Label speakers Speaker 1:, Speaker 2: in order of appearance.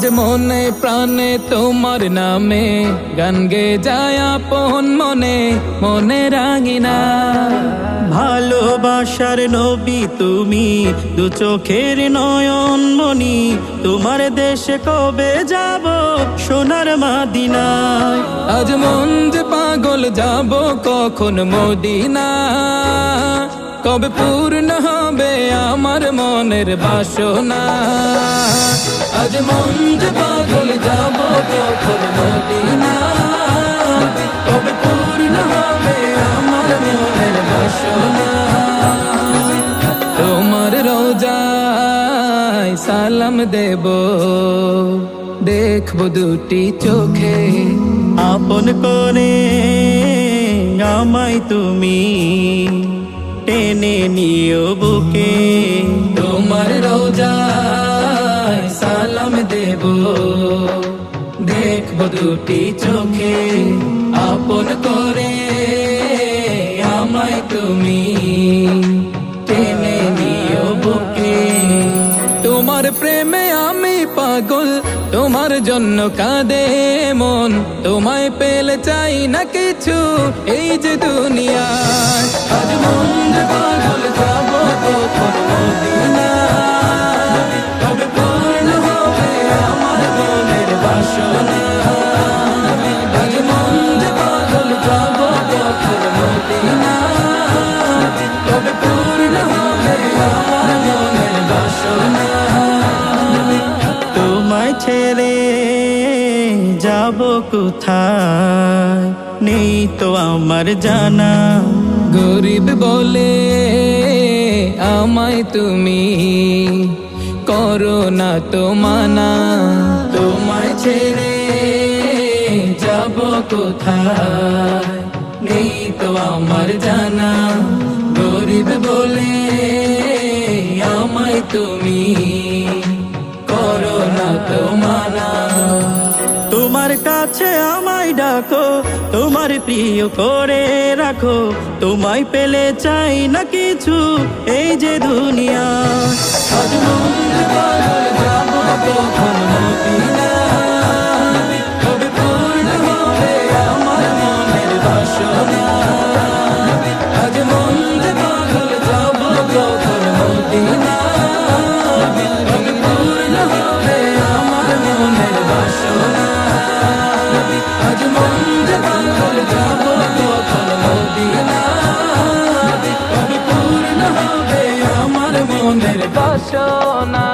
Speaker 1: আজ মনে প্রাণে তোমার নামে গান গে যায় আপন মনে মনে রাঙিনা।
Speaker 2: ভালোবাসার নবী তুমি, দু চোখের নয়ন মনি, তোমার দেশে কবে যাব সোনার মদিনায়।
Speaker 1: আজ মন যে পাগল যাব কখন মদিনা, কবে পূর্ণ হবে আমার মনের বাসনা। আজ মন যে পাগল যাব কখন মদিনা, কবে পূর্ণ হবে আমার মনের বাসনা। তোমার রোজায় সালাম দেব, দেখবো দুটি চোখে,
Speaker 2: আপন করে আমায় তুমি টেনে নিও বুকে।
Speaker 1: তোমার রোজায় সালাম দেব, দেখবো দুটি চোখে, আপন করে আমায় তুমি টেনে নিও বুকে। তোমার প্রেমে আমি পাগল, তোমার জন্য কাঁদে মন, তোমায় পেলে চাই না কিছু এই যে দুনিয়ায়। আজ মন যে পাগল যাব কখন মদিনা, কবে পূর্ণ হবে আমার মনের বাসনা। আজ মন যে পাগল যাব কখন মদিনা, কবে পূর্ণ হবে আমার মনের বাসনা।
Speaker 2: তোমায় ছেড়ে যাব কোথায় নেই তো আমার জানা।
Speaker 1: গরিব বলে আমায় তুমি করো না তো মানা। তোমায় ছেড়ে যাব কোথায় নেই তো আমার জানা। গরিব বলে আমায় তুমি করো না তো মানা।
Speaker 2: তোমার কাছে আমায় ডাকো, তোমার প্রিয় করে রাখো, তোমায় পেলে চাই না কিছু এই যে দুনিয়া।
Speaker 1: আজ মন যে পাগল যাব কখন মদিনা, কবে পূর্ণ হবে আমার মনের বাসনা। আজ মন যে পাগল যাব কখন মদিনা, কবে পূর্ণ হবে আমার মনের বাসনা। আজ মন যে পাগল যাব কখন মদিনা, কবে পূর্ণ হবে আমার মনের বাসনা।